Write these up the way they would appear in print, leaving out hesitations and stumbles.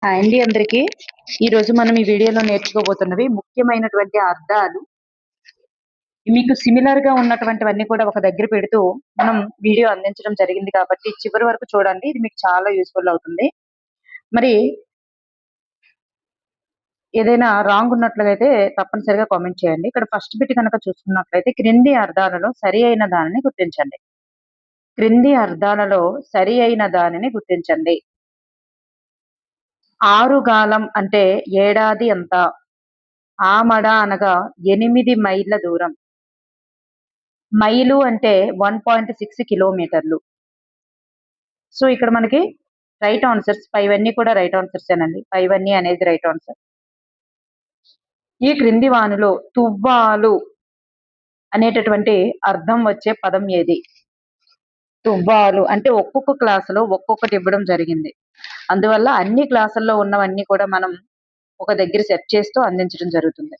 Hi అండి అందరికీ. ఈరోజు మనం ఈ వీడియోలో నేర్చుకోబోతున్నవి ముఖ్యమైనటువంటి అర్థాలు. మీకు సిమిలర్ గా ఉన్నటువంటివన్నీ కూడా ఒక దగ్గర పెడుతూ మనం వీడియో అందించడం జరిగింది కాబట్టి చివరి వరకు చూడండి. ఇది మీకు చాలా యూస్ఫుల్ అవుతుంది. మరి ఏదైనా రాంగ్ ఉన్నట్లయితే తప్పనిసరిగా కామెంట్ చేయండి. ఇక్కడ ఫస్ట్ బిట్ కనుక చూసుకున్నట్లయితే క్రింది అర్థాలలో సరి అయిన దానిని గుర్తించండి. క్రింది అర్థాలలో సరి అయిన దానిని గుర్తించండి. ఆరుగాలం అంటే ఏడాది అంత. ఆమడ అనగా 8 మైళ్ళ దూరం. మైలు అంటే 1.6 కిలోమీటర్లు. సో ఇక్కడ మనకి రైట్ ఆన్సర్స్ పైవన్నీ కూడా రైట్ ఆన్సర్స్ ఏనండి. పైవన్నీ అనేది రైట్ ఆన్సర్. ఈ క్రింది వానిలో తువ్వాలు అనేటటువంటి అర్థం వచ్చే పదం ఏది? తువ్వాలు అంటే ఒక్కొక్క క్లాసులో ఒక్కొక్కటి ఇవ్వడం జరిగింది. అందువల్ల అన్ని క్లాసుల్లో ఉన్నవన్నీ కూడా మనం ఒక దగ్గర సెట్ చేస్తూ అందించడం జరుగుతుంది.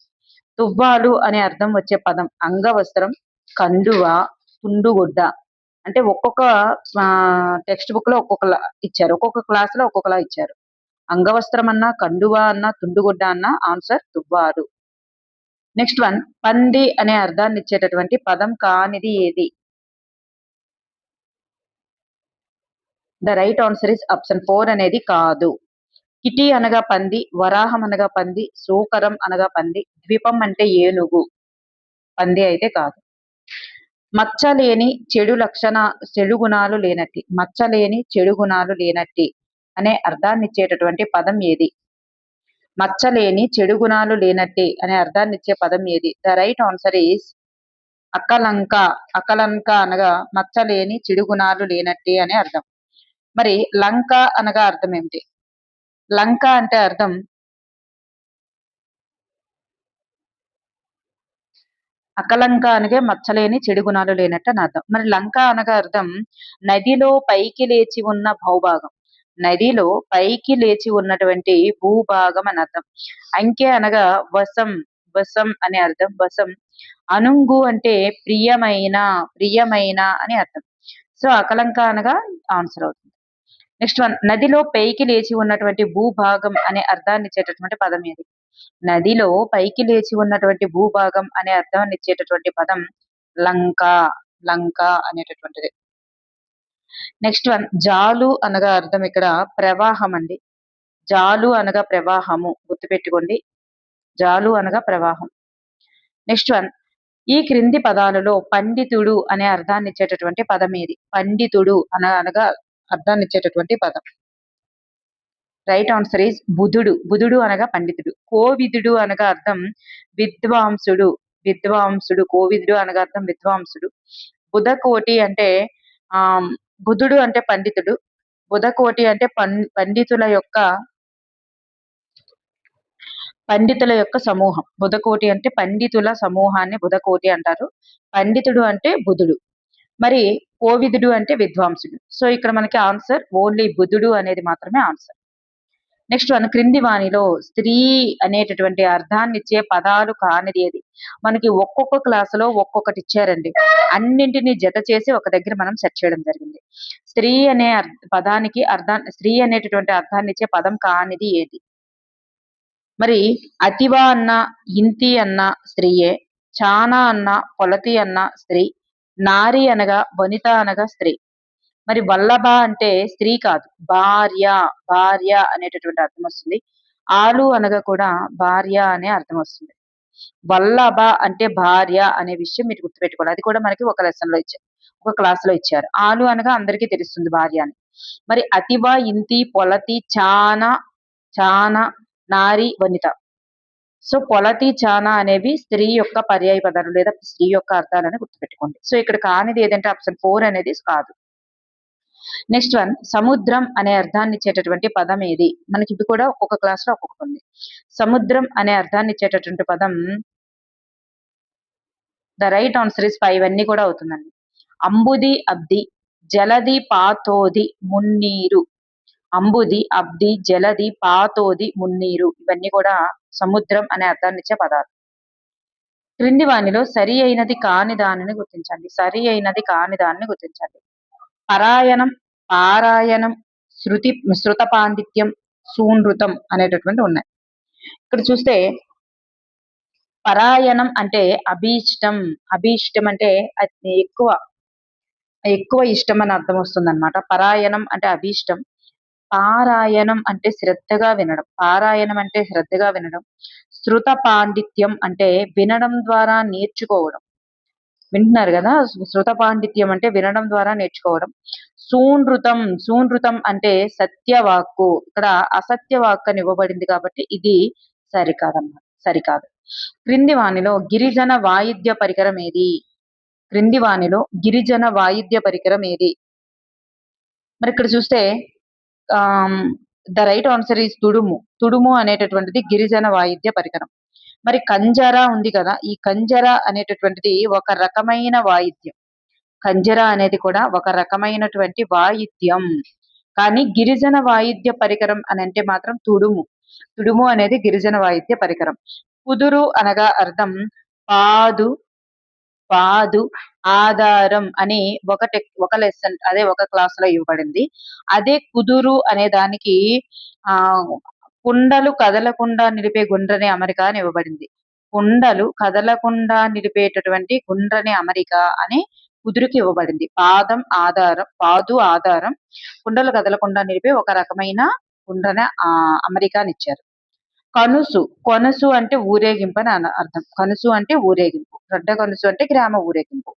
తువ్వాలు అనే అర్థం వచ్చే పదం అంగవస్త్రం, కండువ, తుండుగుడ్డ. అంటే ఒక్కొక్క టెక్స్ట్ బుక్ లో ఒక్కొక్కలా ఇచ్చారు, ఒక్కొక్క క్లాస్ లో ఒక్కొక్కలా ఇచ్చారు. అంగవస్త్రం అన్నా, కండువ అన్నా, తుండుగుడ్డ అన్నా ఆన్సర్ తువ్వాలు. నెక్స్ట్ వన్, పంది అనే అర్థాన్ని ఇచ్చేటటువంటి పదం కానిది ఏది? The right answer is option 4 అనేది కాదు. కిటి అనగా పంది, వరాహం అనగా పంది, సూకరం అనగా పంది, ద్వీపం అంటే ఏనుగు. పంది అయితే కాదు. మచ్చలేని చెడు గుణాలు లేనట్టి. మచ్చలేని చెడు గుణాలు లేనట్టి అనే అర్థాన్ని ఇచ్చేటటువంటి పదం ఏది? మచ్చలేని చెడు గుణాలు లేనట్టి అనే అర్థాన్ని ఇచ్చే పదం ఏది? The right answer is Akalanka. అకలంక అనగా మచ్చలేని చెడు గుణాలు లేనట్టి అనే అర్థం. మరి లంక అనగా అర్థం ఏమిటి? లంక అంటే అర్థం అకలంక అనగా మచ్చలేని చెడు గుణాలు లేనట్టు అని అర్థం. మరి లంక అనగా అర్థం నదిలో పైకి లేచి ఉన్న భూభాగం. నదిలో పైకి లేచి ఉన్నటువంటి భూభాగం అని అర్థం. అంకె అనగా వశం. వశం అనే అర్థం. వశం. అనుంగు అంటే ప్రియమైన, ప్రియమైన అని అర్థం. సో అకలంక అనగా ఆన్సర్ అవుతుంది. నెక్స్ట్ వన్, నదిలో పైకి లేచి ఉన్నటువంటి భూభాగం అనే అర్థాన్ని ఇచ్చేటటువంటి పదం ఏది? నదిలో పైకి లేచి ఉన్నటువంటి భూభాగం అనే అర్థాన్ని ఇచ్చేటటువంటి పదం లంక. లంక అనేటటువంటిది. నెక్స్ట్ వన్, జాలు అనగా అర్థం ఇక్కడ ప్రవాహం అండి. జాలు అనగా ప్రవాహము, గుర్తుపెట్టుకోండి. జాలు అనగా ప్రవాహం. నెక్స్ట్ వన్, ఈ క్రింది పదాలలో పండితుడు అనే అర్థాన్ని ఇచ్చేటటువంటి పదం ఏది? పండితుడు అనగా అర్థాన్ని ఇచ్చేటటువంటి పదం. రైట్ ఆన్సర్ ఈజ్ బుధుడు. బుధుడు అనగా పండితుడు. కోవిదుడు అనగా అర్థం విద్వాంసుడు. విద్వాంసుడు. కోవిదుడు అనగా అర్థం విద్వాంసుడు. బుధకోటి అంటే బుధుడు అంటే పండితుడు. బుధకోటి అంటే పండితుల యొక్క సమూహం. బుధకోటి అంటే పండితుల సమూహాన్ని బుధకోటి అంటారు. పండితుడు అంటే బుధుడు. మరి కోవిదుడు అంటే విద్వాంసుడు. సో ఇక్కడ మనకి ఆన్సర్ ఓన్లీ బుధుడు అనేది మాత్రమే ఆన్సర్. నెక్స్ట్ వన్, క్రింది వాణిలో స్త్రీ అనేటటువంటి అర్థాన్ని ఇచ్చే పదాలు కానిది ఏది? మనకి ఒక్కొక్క క్లాసులో ఒక్కొక్కటి ఇచ్చారండి. అన్నింటినీ జత చేసి ఒక దగ్గర మనం సెట్ చేయడం జరిగింది. స్త్రీ అనే పదానికి స్త్రీ అనేటటువంటి అర్థాన్ని ఇచ్చే పదం కానిది ఏది? మరి అతివా అన్న, ఇంతి అన్న స్త్రీయే. చానా అన్న, పొలతి అన్న స్త్రీ. నారి అనగా వనిత అనగా స్త్రీ. మరి వల్లభ అంటే స్త్రీ కాదు, భార్య. భార్య అనేటటువంటి అర్థం వస్తుంది. ఆలు అనగా కూడా భార్య అనే అర్థం వస్తుంది. వల్లభ అంటే భార్య అనే విషయం మీరు గుర్తుపెట్టుకోవాలి. అది కూడా మనకి ఒక లెసన్ లో ఇచ్చారు, ఒక క్లాస్ లో ఇచ్చారు. ఆలు అనగా అందరికీ తెలుస్తుంది భార్య అని. మరి అతివ, ఇంతి, పొలతి, చానా, చానా, నారి, వనిత. సో పొలతి, చానా అనేవి స్త్రీ యొక్క పర్యాయ పదాలు లేదా స్త్రీ యొక్క అర్థాలని గుర్తుపెట్టుకోండి. సో ఇక్కడ కానిది ఏదంటే ఆప్షన్ 4 అనేది కాదు. నెక్స్ట్ వన్, సముద్రం అనే అర్థాన్ని ఇచ్చేటటువంటి పదం ఏది? మనకి ఇది కూడా ఒక్కొక్క క్లాస్ లో ఒక్కొక్కటి ఉంది. సముద్రం అనే అర్థాన్ని ఇచ్చేటటువంటి పదం ద రైట్ ఆన్సర్ ఇస్ 5 అన్ని కూడా అవుతుందండి. అంబుది, అబ్ది, జలది, పాతోది, మున్నీరు. అంబుది, అబ్ది, జలది, పాతోది, మున్నీరు ఇవన్నీ కూడా సముద్రం అనే అర్థాన్ని ఇచ్చే పదాలు. క్రింది వానిలో సరి అయినది కాని దానిని గుర్తించండి. సరి అయినది కాని దానిని గుర్తించండి. పరాయణం, పారాయణం, శృత పాండిత్యం, సూనృతం అనేటటువంటి ఉన్నాయి. ఇక్కడ చూస్తే పరాయణం అంటే అభీష్టం. అభీష్టం అంటే అది ఎక్కువ ఎక్కువ ఇష్టం అని అర్థం వస్తుంది అనమాట. పరాయణం అంటే అభీష్టం. పారాయణం అంటే శ్రద్ధగా వినడం. పారాయణం అంటే శ్రద్ధగా వినడం. శృత పాండిత్యం అంటే వినడం ద్వారా నేర్చుకోవడం. వింటున్నారు కదా, శృత పాండిత్యం అంటే వినడం ద్వారా నేర్చుకోవడం. సూనృతం. సూనృతం అంటే సత్యవాక్కు. ఇక్కడ అసత్య వాక్కు అని ఇవ్వబడింది కాబట్టి ఇది సరికాదన్నమాట. సరికాదు. క్రింది వానిలో గిరిజన వాయిద్య పరికరం ఏది? క్రింది వానిలో గిరిజన వాయిద్య పరికరం ఏది? మరి ఇక్కడ చూస్తే ద రైట్ ఆన్సర్ ఈస్ తుడుము. తుడుము అనేటటువంటిది గిరిజన వాయిద్య పరికరం. మరి కంజర ఉంది కదా, ఈ కంజర అనేటటువంటిది ఒక రకమైన వాయిద్యం. కంజర అనేది కూడా ఒక రకమైనటువంటి వాయిద్యం. కానీ గిరిజన వాయిద్య పరికరం అని అంటే మాత్రం తుడుము. తుడుము అనేది గిరిజన వాయిద్య పరికరం. కుదురు అనగా అర్థం పాదు, పాదు, ఆధారం అని ఒక లెసన్, అదే ఒక క్లాస్ లో ఇవ్వబడింది. అదే కుదురు అనే దానికి కుండలు కదలకుండా నిలిపే గుండ్రని అమరిక అని ఇవ్వబడింది. కుండలు కదలకుండా నిలిపేటటువంటి గుండ్రని అమరిక అని కుదురుకి ఇవ్వబడింది. పాదు ఆధారం, కుండలు కదలకుండా నిలిపే ఒక రకమైన గుండ్రని అమరిక అని ఇచ్చారు. కనుసు. కొనసు అంటే ఊరేగింపు అని అర్థం. కనుసు అంటే ఊరేగింపు. రొడ్డ కనుసు అంటే గ్రామ ఊరేగింపు.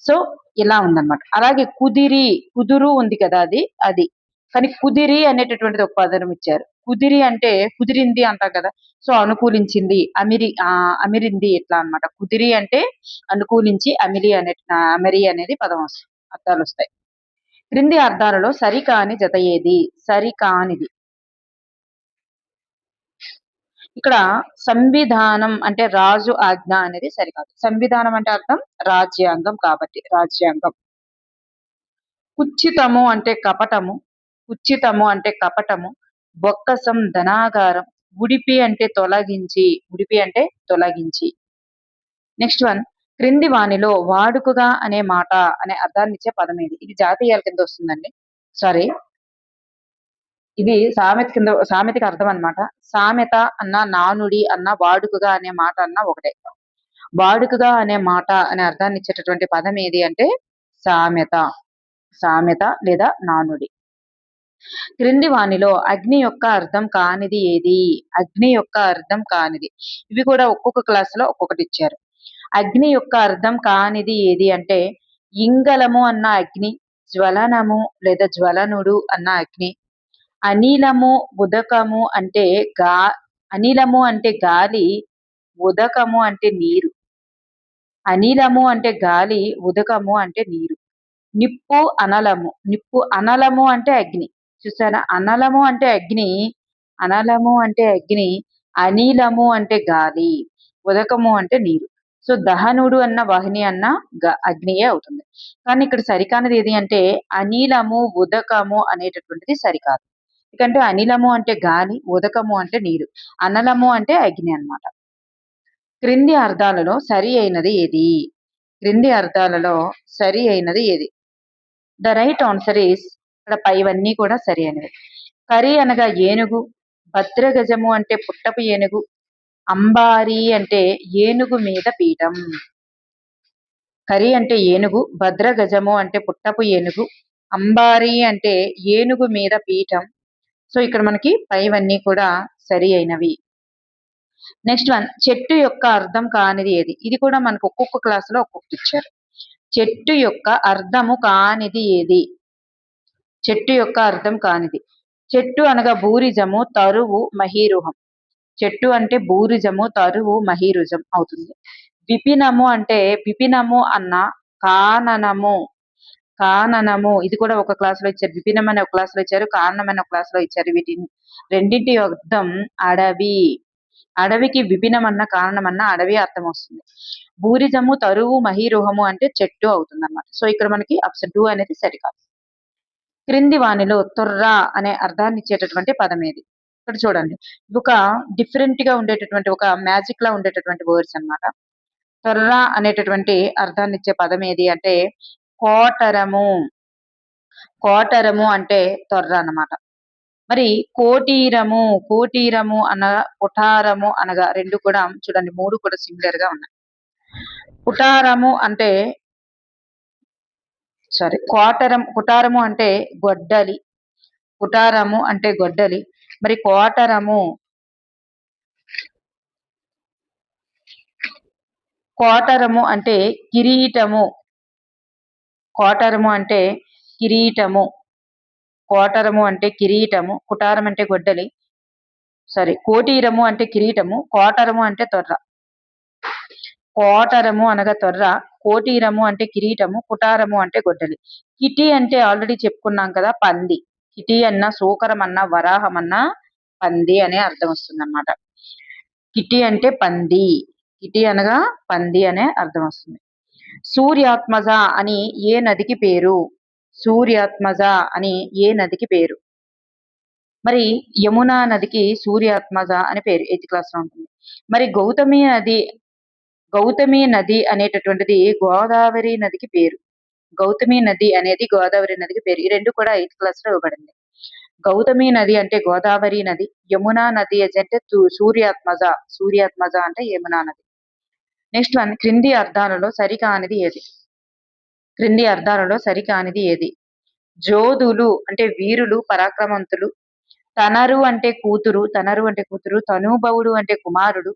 సో ఇలా ఉందన్నమాట. అలాగే కుదురు ఉంది కదా, అది కానీ కుదిరి అనేటటువంటిది ఒక పదం ఇచ్చారు. కుదిరి అంటే కుదిరింది అంటాం కదా, సో అనుకూలించింది, అమిరింది ఇట్లా అన్నమాట. కుదిరి అంటే అనుకూలించి, అమిరి అనేది పదం వస్తుంది, అర్థాలు వస్తాయి. క్రింది అర్థాలలో సరికాని జత ఏది? సరికానిది ఇక్కడ సంవిధానం అంటే రాజు ఆజ్ఞ అనేది సరికాదు. సంవిధానం అంటే అర్థం రాజ్యాంగం, కాబట్టి రాజ్యాంగం. కుచ్చితము అంటే కపటము. కుచ్చితము అంటే కపటము. బొక్కసం ధనాగారం. ఉడిపి అంటే తొలగించి. ఉడిపి అంటే తొలగించి. నెక్స్ట్ వన్, క్రింది వానిలో వాడుకగా అనే మాట అనే అర్థాన్ని ఇచ్చే పదం ఏది? ఇది జాతీయాల కింద వస్తుందండి. సారీ, ఇది సామెతకి అర్థం అన్నమాట. సామెత అన్న, నానుడి అన్న, వాడుకగా అనే మాట అన్న ఒకటే. వాడుకగా అనే మాట అనే అర్థాన్ని ఇచ్చేటటువంటి పదం ఏది అంటే సామెత. సామెత లేదా నానుడి. క్రింది వానిలో అగ్ని యొక్క అర్థం కానిది ఏది? అగ్ని యొక్క అర్థం కానిది. ఇవి కూడా ఒక్కొక్క క్లాస్ లో ఒక్కొక్కటి ఇచ్చారు. అగ్ని యొక్క అర్థం కానిది ఏది అంటే ఇంగళము అన్న అగ్ని, జ్వలనము లేదా జ్వలనుడు అన్న అగ్ని, అనిలము ఉదకము అంటే అనిలము అంటే గాలి, ఉదకము అంటే నీరు. అనిలము అంటే గాలి, ఉదకము అంటే నీరు. నిప్పు అనలము. నిప్పు అనలము అంటే అగ్ని. చూసారా, అనలము అంటే అగ్ని, అనలము అంటే అగ్ని, అనిలము అంటే గాలి, ఉదకము అంటే నీరు. సో దహనుడు అన్న వాహిని అన్న అగ్నియే అవుతుంది. కానీ ఇక్కడ సరికానిది ఏది అంటే అనిలము ఉదకము అనేటటువంటిది సరికాదు. ఎందుకంటే అనిలము అంటే గాలి, ఉదకము అంటే నీరు, అనలము అంటే అగ్ని అన్నమాట. క్రింది అర్థాలలో సరి అయినది ఏది? క్రింది అర్థాలలో సరి అయినది ఏది? ద రైట్ ఆన్సర్ ఈస్, ఇక్కడ పైవన్నీ కూడా సరి అయినవి. కరి అనగా ఏనుగు, భద్రగజము అంటే పుట్టపు ఏనుగు, అంబారి అంటే ఏనుగు మీద పీఠం. కరి అంటే ఏనుగు, భద్రగజము అంటే పుట్టపు ఏనుగు, అంబారి అంటే ఏనుగు మీద పీఠం. సో ఇక్కడ మనకి పైవన్నీ కూడా సరి అయినవి. నెక్స్ట్ వన్, చెట్టు యొక్క అర్థం కానిది ఏది? ఇది కూడా మనకు ఒక్కొక్క క్లాస్ లో ఒక్కొక్కటి ఇచ్చారు. చెట్టు యొక్క అర్థము కానిది ఏది? చెట్టు యొక్క అర్థం కానిది. చెట్టు అనగా బూరిజము, తరువు, మహీరుహం. చెట్టు అంటే బూరిజము, తరువు, మహీరుజం అవుతుంది. విపినము అంటే విపినము అన్న, కాననము. కాననము ఇది కూడా ఒక క్లాస్ లో ఇచ్చారు. విపినం అనే ఒక క్లాస్ లో ఇచ్చారు, కారణం అనే ఒక క్లాస్ లో ఇచ్చారు. వీటిని రెండింటి అర్థం అడవి. అడవికి విపినం అన్న, కారణం అన్న అడవి అర్థం వస్తుంది. బూరిజము, తరువు, మహీరుహము అంటే చెట్టు అవుతుంది అన్నమాట. సో ఇక్కడ మనకి ఆప్షన్ 2 అనేది సరికాదు. క్రింది వానిలో తొర్రా అనే అర్థాన్ని ఇచ్చేటటువంటి పదం ఏది? ఇక్కడ చూడండి, ఒక డిఫరెంట్ గా ఉండేటటువంటి, ఒక మ్యాజిక్ లా ఉండేటటువంటి వర్డ్స్ అన్నమాట. తొర్రా అనేటటువంటి అర్థాన్ని ఇచ్చే పదం ఏది అంటే కోటరము. కోటరము అంటే తొర్ర అన్నమాట. మరి కోటీరము, కోటీరము అనగా కుఠారము అనగా రెండు కూడా చూడండి, మూడు కూడా సిమిలర్ గా ఉన్నాయి. కుఠారము అంటే కుటారము అంటే గొడ్డలి, కుటారము అంటే గొడ్డలి. మరి కోటరము అంటే కిరీటము, కోటరము అంటే కిరీటము, కోటరము అంటే కిరీటము, కుటారం అంటే గొడ్డలి, కోటీరము అంటే కిరీటము, కోటరము అంటే తొర్ర. కోటరము అనగా తొర్ర, కోటీరము అంటే కిరీటము, కుటారము అంటే గొడ్డలి. కిటి అంటే ఆల్రెడీ చెప్పుకున్నాం కదా, పంది. కిటి అన్న, సూకరం అన్న, వరాహం అన్న పంది అనే అర్థం వస్తుంది అన్నమాట. కిటి అంటే పంది, కిటి అనగా పంది అనే అర్థం వస్తుంది. సూర్యాత్మజ అని ఏ నదికి పేరు? సూర్యాత్మజ అని ఏ నదికి పేరు? మరి యమునా నదికి సూర్యాత్మజ అని పేరు, 8th క్లాస్ లో ఉంటుంది. మరి గౌతమి నది అనేటటువంటిది గోదావరి నదికి పేరు. గౌతమి నది అనేది గోదావరి నదికి పేరు. ఈ రెండు కూడా 8th క్లాస్ లో ఇవ్వబడింది. గౌతమి నది అంటే గోదావరి నది, యమునా నది అంటే సూర్యాత్మజ, సూర్యాత్మజ అంటే యమునా నది. నెక్స్ట్ వన్, క్రింది అర్థాలలో సరికానిది ఏది? క్రింది అర్థాలలో సరికానిది ఏది? జోధులు అంటే వీరులు, పరాక్రమంతులు. తనరు అంటే కూతురు, తనూభవుడు అంటే కుమారుడు.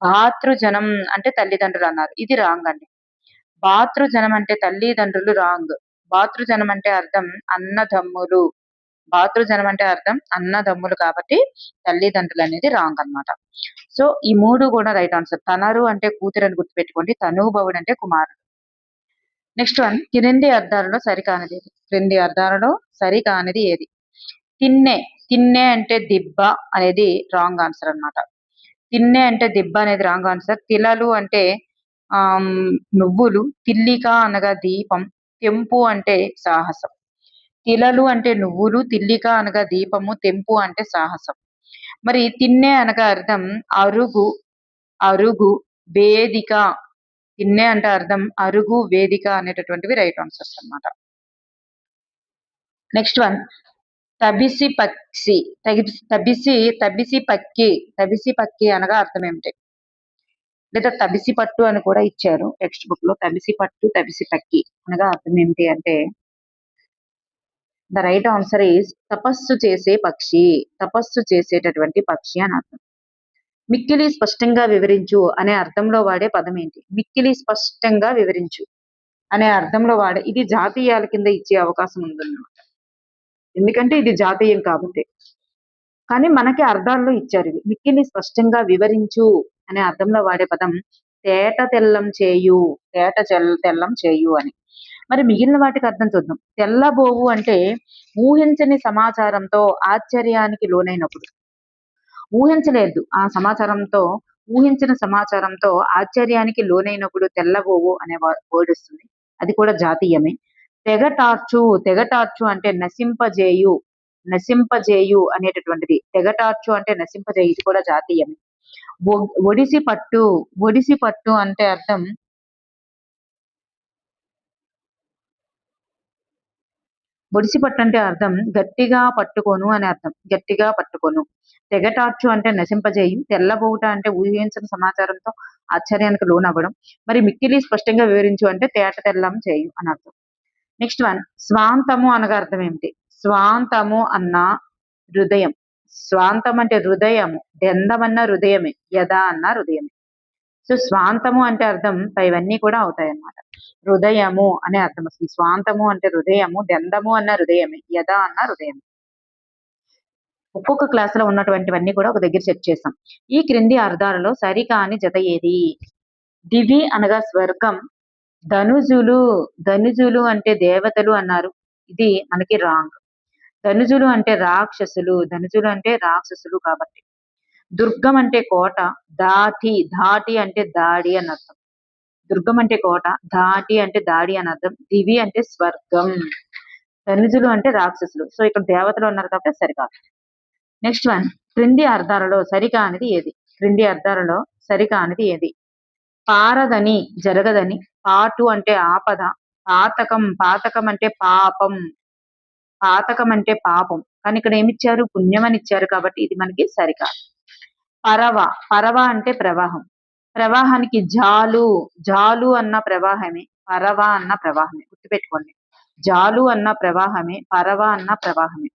భాతృజనం అంటే తల్లిదండ్రులు అన్నారు. ఇది రాంగ్ అండి. భాతృజనం అంటే తల్లిదండ్రులు రాంగ్. భాతృజనం అంటే అర్థం అన్నదమ్ములు, భాతృజనం అంటే అర్థం అన్నదమ్ములు, కాబట్టి తల్లిదండ్రులు అనేది రాంగ్ అన్నమాట. సో ఈ మూడు కూడా రైట్ ఆన్సర్. తనరు అంటే కూతురు అని గుర్తుపెట్టుకోండి, తనూభవుడు అంటే కుమారుడు. నెక్స్ట్ వన్, క్రింది అర్థాలలో సరికానిది ఏది? క్రింది అర్థాలలో సరికానిది ఏది? తిన్నె, తిన్నె అంటే దిబ్బ అనేది రాంగ్ ఆన్సర్ అన్నమాట. తిన్నె అంటే దిబ్బ అనేది రాంగ్ ఆన్సర్. తిలలు అంటే నువ్వులు, తిల్లిక అనగా దీపం, తెంపు అంటే సాహసం. తిలలు అంటే నువ్వులు, తిల్లిక అనగా దీపము, తెంపు అంటే సాహసం. మరి తిన్నె అనగా అర్థం అరుగు, అరుగు, వేదిక. తిన్నె అంటే అర్థం అరుగు, వేదిక అనేటటువంటివి రైట్ ఆన్సర్స్ అన్నమాట. నెక్స్ట్ వన్, తబిసి పక్షి, తబిసి పక్కి, తబిసి పక్కి అనగా అర్థం ఏమిటి? లేదా తబిసి పట్టు అని కూడా ఇచ్చారు టెక్స్ట్ బుక్ లో. తబిసి పట్టు, తబిసి పక్కి అనగా అర్థం ఏమిటి అంటే, ద రైట్ ఆన్సర్ ఈజ్ తపస్సు చేసే పక్షి, తపస్సు చేసేటటువంటి పక్షి అని అర్థం. మిక్కిలి స్పష్టంగా వివరించు అనే అర్థంలో వాడే పదం ఏంటి? మిక్కిలి స్పష్టంగా వివరించు అనే అర్థంలో వాడే, ఇది జాతీయాల కింద ఇచ్చే అవకాశం ఉందన్నమాట, ఎందుకంటే ఇది జాతీయం కాబట్టి. కానీ మనకి అర్థాల్లో ఇచ్చారు ఇవి. మిక్కిలి స్పష్టంగా వివరించు అనే అర్థంలో వాడే పదం తేట తెల్లం చేయు, తెల్లం చేయు అని. మరి మిగిలిన వాటికి అర్థం చూద్దాం. తెల్లబోవు అంటే ఊహించని సమాచారంతో ఆశ్చర్యానికి లోనైనప్పుడు. ఊహించలేదు ఆ సమాచారంతో, ఊహించిన సమాచారంతో ఆశ్చర్యానికి లోనైనప్పుడు తెల్లబోవు అనే వర్డ్ వస్తుంది. అది కూడా జాతీయమే. తెగటార్చు, తెగటార్చు అంటే నశింపజేయు, నశింపజేయు అనేటటువంటిది. తెగటార్చు అంటే నశింపజేయు, ఇది కూడా జాతీయమే. ఒడిసి పట్టు, ఒడిసి పట్టు అంటే అర్థం ఒడిసి పట్టు అంటే అర్థం గట్టిగా పట్టుకోను అని అర్థం, గట్టిగా పట్టుకోను. తెగటార్చు అంటే నశింపజేయు, తెల్లబోవుట అంటే ఊహించిన సమాచారంతో ఆశ్చర్యానికి లోనవ్వడం. మరి మిక్కిలి స్పష్టంగా వివరించు అంటే తేట తెల్లం చేయు అని అర్థం. నెక్స్ట్ వన్, స్వాంతము అనగా అర్థం ఏమిటి? స్వాంతము అన్న హృదయం, స్వాంతం అంటే హృదయము, దెందం అన్న హృదయమే, యథ అన్న హృదయమే. సో స్వాంతము అంటే అర్థం ఇవన్నీ కూడా అవుతాయి అన్నమాట. హృదయము అనే అర్థం వస్తుంది. స్వాంతము అంటే హృదయము, దెందము అన్న హృదయమే, యథ అన్న హృదయమే. ఒక్కొక్క క్లాస్ లో ఉన్నటువంటివన్నీ కూడా ఒక దగ్గర సెట్ చేస్తాం. ఈ క్రింది అర్థాలలో సరికాని జత ఏది? దివి అనగా స్వర్గం, ధనుజులు, ధనుజులు అంటే దేవతలు అన్నారు, ఇది మనకి రాంగ్. ధనుజులు అంటే రాక్షసులు, ధనుజులు అంటే రాక్షసులు కాబట్టి. దుర్గం అంటే కోట, ధాటి అంటే దాడి అని అర్థం. దుర్గం అంటే కోట, ధాటి అంటే దాడి అని అర్థం. దివి అంటే స్వర్గం, ధనుజులు అంటే రాక్షసులు. సో ఇక్కడ దేవతలు ఉన్నారు కాబట్టి సరికాదు. నెక్స్ట్ వన్, క్రింది అర్థాలలో సరికానిది ఏది? క్రింది అర్థాలలో సరికానిది ఏది? పారదని, జరగదని. పాటు అంటే ఆపద. పాతకం, పాతకం అంటే పాపం, పాతకం అంటే పాపం. కానీ ఇక్కడ ఏమిచ్చారు, పుణ్యం అని ఇచ్చారు కాబట్టి ఇది మనకి సరికాదు. పరవ, పరవ అంటే ప్రవాహం. ప్రవాహానికి జాలు, జాలు అన్న ప్రవాహమే, పరవ అన్న ప్రవాహమే, గుర్తుపెట్టుకోండి. జాలు అన్న ప్రవాహమే, పరవ అన్న ప్రవాహమే.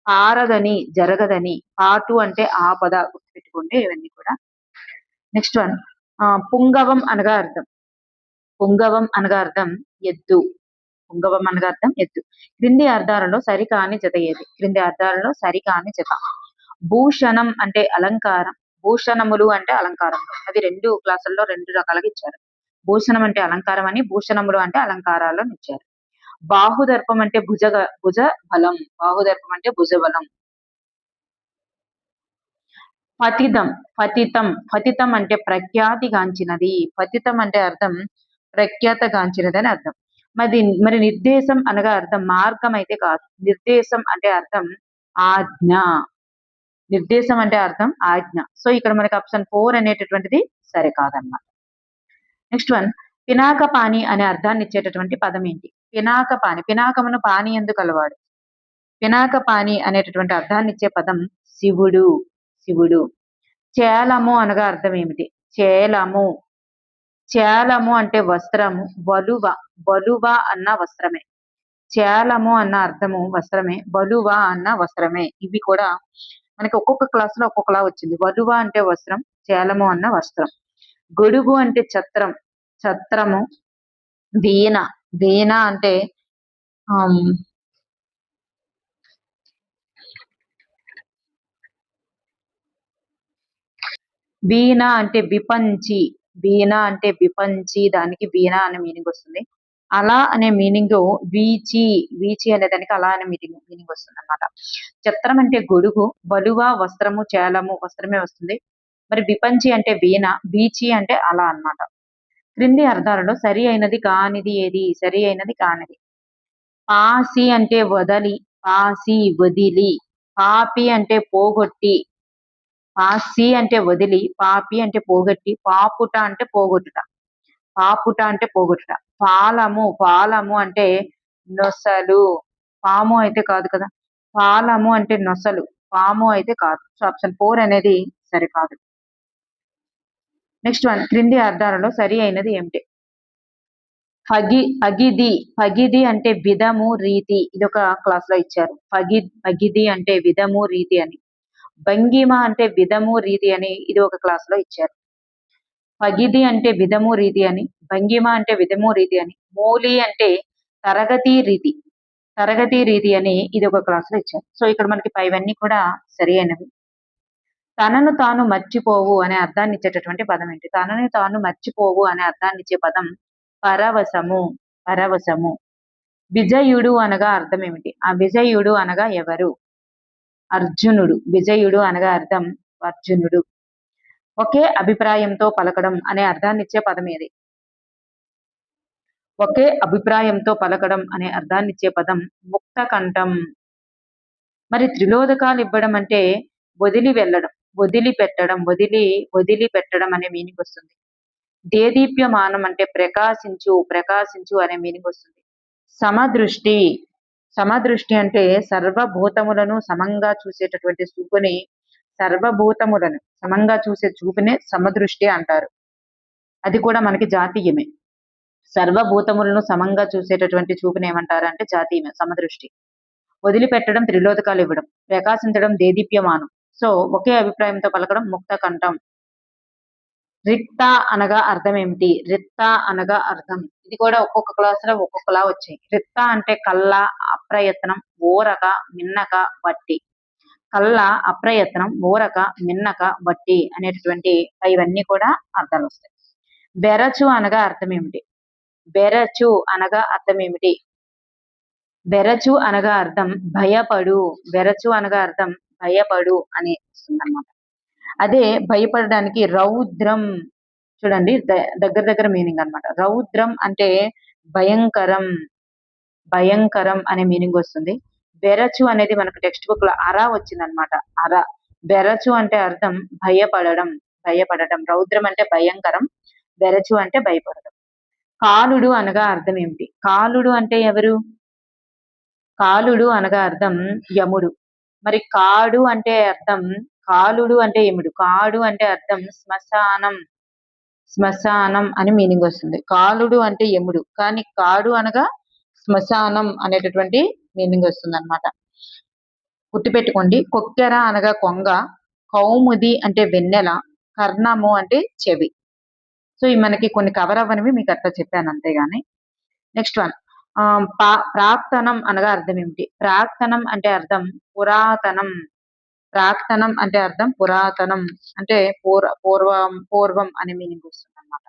పారదని, జరగదని. పాటు అంటే ఆపద, గుర్తుపెట్టుకోండి ఇవన్నీ కూడా. నెక్స్ట్ వన్, పుంగవం అనగా అర్థం. పుంగవం అనగా అర్థం ఎద్దు. పుంగవం అనగా అర్థం ఎద్దు. క్రింది అర్థాలలో సరికాని జత ఏది? క్రింది అర్థాలలో సరికాని జత. భూషణం అంటే అలంకారం, భూషణములు అంటే అలంకారములు. అది 2 క్లాసుల్లో 2 రకాలుగా ఇచ్చారు. భూషణం అంటే అలంకారం అని, భూషణములు అంటే అలంకారాలను ఇచ్చారు. బాహుదర్పం అంటే భుజ బలం. బాహుదర్పం అంటే భుజ బలం. పతితం, పతితం, పతితం అంటే ప్రఖ్యాతిగాంచినది. పతితం అంటే అర్థం ప్రఖ్యాతగాంచినది అని అర్థం. మరి నిర్దేశం అనగా అర్థం మార్గం అయితే కాదు. నిర్దేశం అంటే అర్థం ఆజ్ఞ. నిర్దేశం అంటే అర్థం ఆజ్ఞ. సో ఇక్కడ మనకి ఆప్షన్ 4 అనేటటువంటిది సరే కాదన్నమాట. నెక్స్ట్ వన్, పినాకపాణి అనే అర్థాన్ని ఇచ్చేటటువంటి పదం ఏంటి? పినాకపాణి, పినాకమును పాని ఎందుకు కలవాడు. పినాకపాణి అనేటటువంటి అర్థాన్ని ఇచ్చే పదం శివుడు. శివుడు. చేలము అనగా అర్థం ఏమిటి? చేలము, చేలము అంటే వస్త్రము. బలువ, బలువ అన్న వస్త్రమే. చేలము అన్న అర్థము వస్త్రమే, బలువ అన్న వస్త్రమే. ఇవి కూడా మనకి ఒక్కొక్క క్లాస్ లో ఒక్కొక్కలా వచ్చింది. బలువ అంటే వస్త్రం, చేలము అన్న వస్త్రం. గొడుగు అంటే ఛత్రం, ఛత్రము. వీణ, వీణ అంటే వీణ అంటే విపంచి, వీణ అంటే విపంచి, దానికి వీణ అనే మీనింగ్ వస్తుంది. అలా అనే మీనింగ్ వీచి, వీచి అనే దానికి అలా అనే మీనింగ్ వస్తుంది అనమాట. ఛత్రం అంటే గొడుగు, బలువ వస్త్రము, చేలము వస్త్రమే వస్తుంది. మరి విపంచి అంటే వీణ, వీచి అంటే అలా అన్నమాట. క్రింది అర్థాలలో సరి అయినది కానిది ఏది? సరి అయినది కానిది. పాసి అంటే వదలి, పాసి వదిలి. పాపి అంటే పోగొట్టి, పాసి అంటే వదిలి, పాపి అంటే పోగొట్టి, పాపుట అంటే పోగొట్టుట, పాపుట అంటే పోగొట్టుట. పాలము, పాలము అంటే నొసలు. పాము అయితే కాదు కదా. పాలము అంటే నొసలు, పాము అయితే కాదు. సో ఆప్షన్ 4 అనేది సరికాదు. నెక్స్ట్ వన్, క్రింది అర్థాలలో సరి అయినది ఏమిటి? పగిది, పగిది అంటే విధము రీతి. ఇది ఒక క్లాస్ లో ఇచ్చారు. పగిది అంటే విధము రీతి అని. భంగిమ అంటే విధము రీతి అని ఇది ఒక క్లాస్ లో ఇచ్చారు. పగిది అంటే విధము రీతి అని, భంగిమ అంటే విధము రీతి అని, మూలి అంటే తరగతి రీతి, తరగతి రీతి అని ఇది ఒక క్లాస్ లో ఇచ్చారు. సో ఇక్కడ మనకి పైవన్నీ కూడా సరి అయినవి. తనను తాను మర్చిపోవు అనే అర్థాన్ని ఇచ్చేటటువంటి పదం ఏంటి? తనని తాను మర్చిపోవు అనే అర్థాన్ని ఇచ్చే పదం పరవశము, పరవశము. విజయుడు అనగా అర్థం ఏమిటి? ఆ విజయుడు అనగా ఎవరు? అర్జునుడు. విజయుడు అనగా అర్థం అర్జునుడు. ఒకే అభిప్రాయంతో పలకడం అనే అర్థాన్ని ఇచ్చే పదం ఏది? ఒకే అభిప్రాయంతో పలకడం అనే అర్థాన్ని ఇచ్చే పదం ముక్త కంఠం. మరి త్రిలోదకాలు ఇవ్వడం అంటే వదిలి వెళ్ళడం, వదిలిపెట్టడం, వదిలిపెట్టడం అనే మీనింగ్ వస్తుంది. దేదీప్యమానం అంటే ప్రకాశించు, ప్రకాశించు అనే మీనింగ్ వస్తుంది. సమదృష్టి, సమదృష్టి అంటే సర్వభూతములను సమంగా చూసేటటువంటి చూపుని, సర్వభూతములను సమంగా చూసే చూపునే సమదృష్టి అంటారు. అది కూడా మనకి జాతీయమే. సర్వభూతములను సమంగా చూసేటటువంటి చూపుని ఏమంటారు అంటే జాతీయమే, సమదృష్టి. వదిలిపెట్టడం త్రిలోదకాలు ఇవ్వడం, ప్రకాశించడం దేదీప్యమానం. సో ఒకే అభిప్రాయంతో పలకడం ముక్త కంఠం. రిక్త అనగా అర్థం ఏమిటి? రిక్త అనగా అర్థం, ఇది కూడా ఒక్కొక్క క్లాస్ లో ఒక్కొక్కలా వచ్చాయి. రిక్త అంటే కళ్ళ, అప్రయత్నం, ఊరక, మిన్నక, వట్టి. కళ్ళ, అప్రయత్నం, ఊరక, మిన్నక, వట్టి అనేటటువంటి ఇవన్నీ కూడా అర్థాలు వస్తాయి. బెరచు అనగా అర్థం ఏమిటి? బెరచు అనగా అర్థం ఏమిటి? బెరచు అనగా అర్థం భయపడు, బెరచు అనగా అర్థం భయపడు అని వస్తుందన్నమాట. అదే భయపడడానికి రౌద్రం, చూడండి దగ్గర మీనింగ్ అన్నమాట. రౌద్రం అంటే భయంకరం, భయంకరం అనే మీనింగ్ వస్తుంది. బెరచు అనేది మనకు టెక్స్ట్ బుక్ లో అర వచ్చిందనమాట. అర. బెరచు అంటే అర్థం భయపడడం, భయపడడం. రౌద్రం అంటే భయంకరం, బెరచు అంటే భయపడడం. కాలుడు అనగా అర్థం ఏమిటి? కాలుడు అంటే ఎవరు? కాలుడు అనగా అర్థం యముడు. మరి కాడు అంటే అర్థం కాలుడు అంటే ఎముడు, కాడు అంటే అర్థం శ్మశానం, శ్మశానం అని మీనింగ్ వస్తుంది. కాలుడు అంటే ఎముడు, కానీ కాడు అనగా శ్మశానం అనేటటువంటి మీనింగ్ వస్తుంది అనమాట. గుర్తుపెట్టుకోండి. కొక్కెర అనగా కొంగ, కౌముది అంటే వెన్నెల, కర్ణము అంటే చెవి. సో ఇవి మనకి కొన్ని కవర్ అవ్వనివి మీకు అట్లా చెప్పాను అంతేగాని. నెక్స్ట్ వన్, ప్రాక్తనం అనగా అర్థం ఏమిటి? ప్రాక్తనం అంటే అర్థం పురాతనం, ప్రాక్తనం అంటే అర్థం పురాతనం, అంటే పూర్వం అనే మీనింగ్ వస్తుంది అనమాట.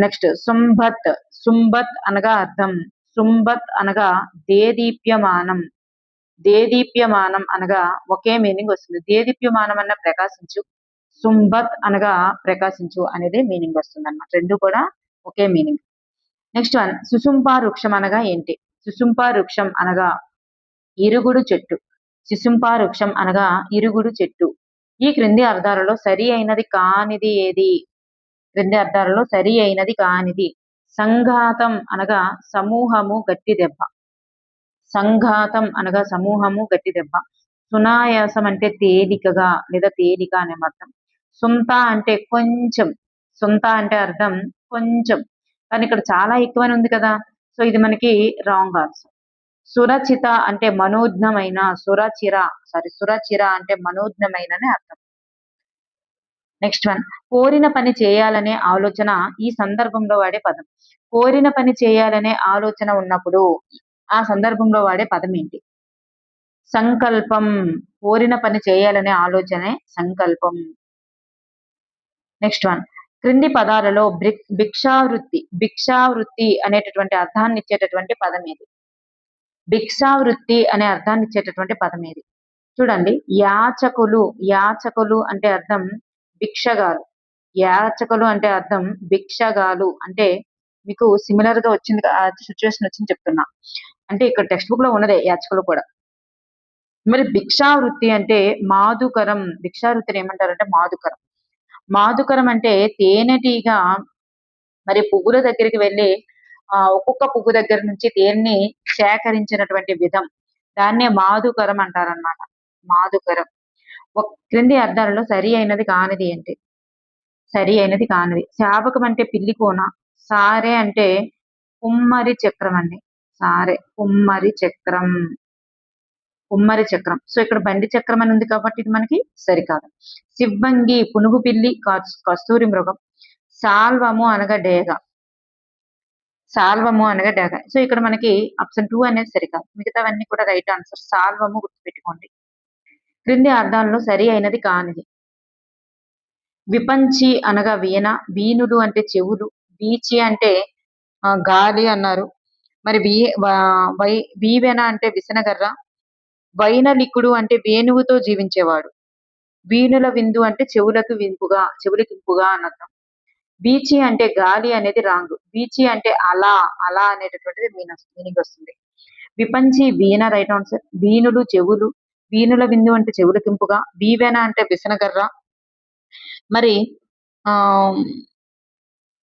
నెక్స్ట్ సుంబత్, సుంబత్ అనగా అర్థం, సుంబత్ అనగా దేదీప్యమానం, దేదీప్యమానం అనగా ఒకే మీనింగ్ వస్తుంది. దేదీప్యమానం అన్న ప్రకాశించు, సుంబత్ అనగా ప్రకాశించు అనేది మీనింగ్ వస్తుంది అన్నమాట. రెండు కూడా ఒకే మీనింగ్. నెక్స్ట్ వన్, సుసుంప వృక్షం అనగా ఏంటి? సుసుంప వృక్షం అనగా ఇరుగుడు చెట్టు, సుసుంప వృక్షం అనగా ఇరుగుడు చెట్టు. ఈ క్రింది అర్థాలలో సరి అయినది కానిది ఏది? క్రింది అర్థాలలో సరి అయినది కానిది. సంఘాతం అనగా సమూహము గట్టి దెబ్బ, సంఘాతం అనగా సమూహము గట్టి దెబ్బ. సునాయాసం అంటే తేలికగా లేదా తేలిక అనే అర్థం. సుంత అంటే కొంచెం, సుంత అంటే అర్థం కొంచెం, కానీ ఇక్కడ చాలా ఎక్కువని ఉంది కదా, సో ఇది మనకి రాంగ్ ఆన్సర్. సురచిత అంటే మనోజ్ఞమైన, సురచిర అంటే మనోజ్ఞమైన అని అర్థం. నెక్స్ట్ వన్, కోరిన పని చేయాలనే ఆలోచన ఈ సందర్భంలో వాడే పదం. కోరిన పని చేయాలనే ఆలోచన ఉన్నప్పుడు ఆ సందర్భంలో వాడే పదం ఏంటి? సంకల్పం. కోరిన పని చేయాలనే ఆలోచనే సంకల్పం. నెక్స్ట్ వన్, క్రింది పదాలలో భిక్షావృత్తి అనేటటువంటి అర్థాన్ని ఇచ్చేటటువంటి పదం ఏది? భిక్షావృత్తి అనే అర్థాన్ని ఇచ్చేటటువంటి పదం ఏది? చూడండి, యాచకులు అంటే అర్థం భిక్షగాలు, యాచకులు అంటే అర్థం భిక్షగాలు. అంటే మీకు సిమిలర్ గా వచ్చింది, సిచ్యువేషన్ వచ్చింది చెప్తున్నా. అంటే ఇక్కడ టెక్స్ట్ బుక్ లో ఉన్నదే యాచకులు కూడా. మరి భిక్షావృత్తి అంటే మాధుకరం, భిక్షావృత్తిని ఏమంటారంటే మాధుకరం. మాధుకరం అంటే తేనెటీగా మరి పువ్వుల దగ్గరికి వెళ్ళి ఒక్కొక్క పువ్వు దగ్గర నుంచి తేనెని సేకరించినటువంటి విధం, దాన్నే మాధుకరం అంటారనమాట. మాధుకరం. క్రింది అర్థాలలో సరి అయినది కానిది ఏంటి? సరి అయినది కానిది. శాపకం అంటే పిల్లి కోన, సారె అంటే కుమ్మరి చక్రం అండి, సారె కుమ్మరి చక్రం, కుమ్మరి చక్రం. సో ఇక్కడ బండి చక్రం అని ఉంది కాబట్టి ఇది మనకి సరికాదు. సిబ్బంగి పునుగు పిల్లి, కస్తూరి మృగం. సాల్వము అనగా డేగ, సాల్వము అనగా డేగ. సో ఇక్కడ మనకి ఆప్షన్ 2 అనేది సరికాదు, మిగతావన్నీ కూడా రైట్ ఆన్సర్. సాల్వము గుర్తుపెట్టుకోండి. క్రింది అర్థాలలో సరి అయినది కానిది. విపంచి అనగా వీణ, వీణులు అంటే చెవులు, వీచి అంటే గాలి అన్నారు. మరి వీవెన అంటే విసనగర్ర, వైనలికుడు అంటే వేణువుతో జీవించేవాడు, వీణుల విందు అంటే చెవులకి ఇంపుగా అన్నర్థం. బీచి అంటే గాలి అనేది రాంగ్, బీచి అంటే అలా అనేటటువంటిది మీనింగ్ వస్తుంది. విపంచి వీణ రైట్ ఆన్సర్. వీణులు చెవులు, వీణుల విందు అంటే చెవులకింపుగా, వీవెన అంటే విసనగర్ర, మరి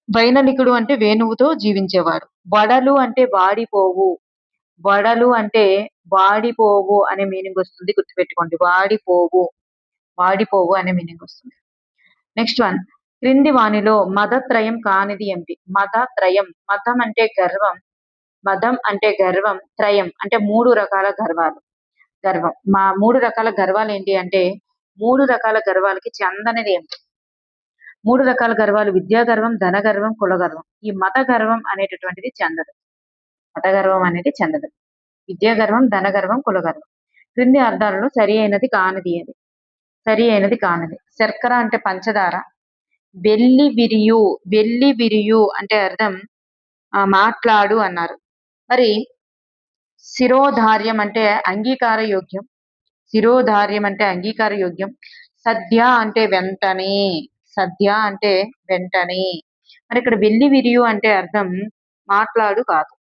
వైనలికుడు అంటే వేణువుతో జీవించేవాడు. వడలు అంటే వాడిపోవు, వడలు అంటే వాడిపోవు అనే మీనింగ్ వస్తుంది, గుర్తుపెట్టుకోండి. వాడిపోవు అనే మీనింగ్ వస్తుంది. నెక్స్ట్ వన్, క్రింది వానిలో మదత్రయం కానిది ఏమిటి? మదత్రయం, మదం అంటే గర్వం, త్రయం అంటే 3 రకాల గర్వం. మా 3 రకాల గర్వాలు ఏంటి అంటే, 3 రకాల గర్వాలకి చెందనిది ఏమిటి? 3 రకాల గర్వాలు విద్యా గర్వం, ధన గర్వం, కుల గర్వం. ఈ మత గర్వం అనేటటువంటిది చెందదు, మత గర్వం అనేది చెందదు. విద్యా గర్వం, ధన గర్వం, కుల గర్వం. క్రింది అర్థాలలో సరి అయినది కానిది ఏది? సరి అయినది కానిది. శర్కర అంటే పంచదార, వెల్లి విరియు అంటే అర్థం మాట్లాడు అన్నారు. మరి శిరోధార్యం అంటే అంగీకార యోగ్యం, సద్య అంటే వెంటనే, మరి ఇక్కడ వెల్లి విరియు అంటే అర్థం మాట్లాడు కాదు.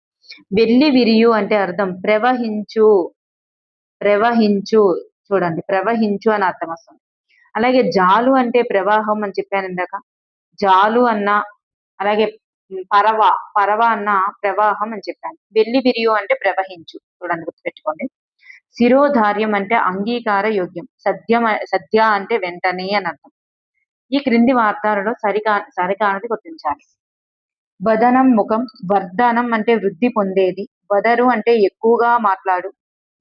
వెల్లి విరియు అంటే అర్థం ప్రవహించు, చూడండి ప్రవహించు అని అర్థం వస్తుంది. అలాగే జాలు అంటే ప్రవాహం అని చెప్పాను ఇందాక, జాలు అన్న, అలాగే పరవ అన్న ప్రవాహం అని చెప్పాను. వెల్లి విరియు అంటే ప్రవహించు, చూడండి గుర్తుపెట్టుకోండి. శిరోధార్యం అంటే అంగీకార యోగ్యం. సద్య అంటే వెంటనే అని అర్థం. ఈ క్రింది వార్తలలో సరికానిది గుర్తించాలి. వదనం ముఖం, వర్ధనం అంటే వృద్ధి పొందేది, వదరు అంటే ఎక్కువగా మాట్లాడు,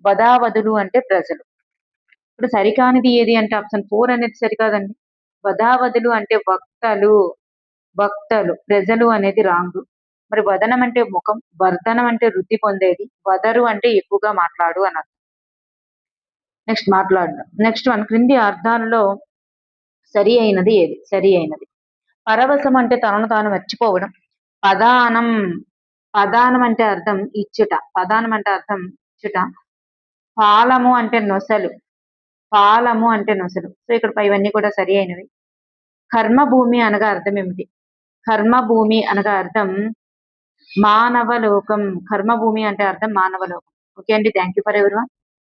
వదావదులు అంటే ప్రజలు. ఇప్పుడు సరికానిది ఏది అంటే ఆప్షన్ 4 అనేది సరికాదండి. వదావదులు అంటే వక్తలు, ప్రజలు అనేది రాంగ్. మరి వదనం అంటే ముఖం, వర్ధనం అంటే వృద్ధి పొందేది, వదరు అంటే ఎక్కువగా మాట్లాడు అని అర్థం. నెక్స్ట్ మాట్లాడడం. నెక్స్ట్ వన్, క్రింది అర్థాలలో సరి అయినది ఏది? సరి అయినది. పరవశం అంటే తనను తాను మర్చిపోవడం. పదానం, పదానం అంటే అర్థం ఇచ్చుట. పదానం అంటే అర్థం ఇచ్చుట. పాలము అంటే నొసలు. పాలము అంటే నొసలు. సో ఇక్కడ ఇవన్నీ కూడా సరి అయినవి. కర్మభూమి అనగా అర్థం ఏమిటి? కర్మభూమి అనగా అర్థం మానవలోకం. కర్మభూమి అంటే అర్థం మానవలోకం. ఓకే అండి, థ్యాంక్ యూ ఫర్ ఎవరీవన్.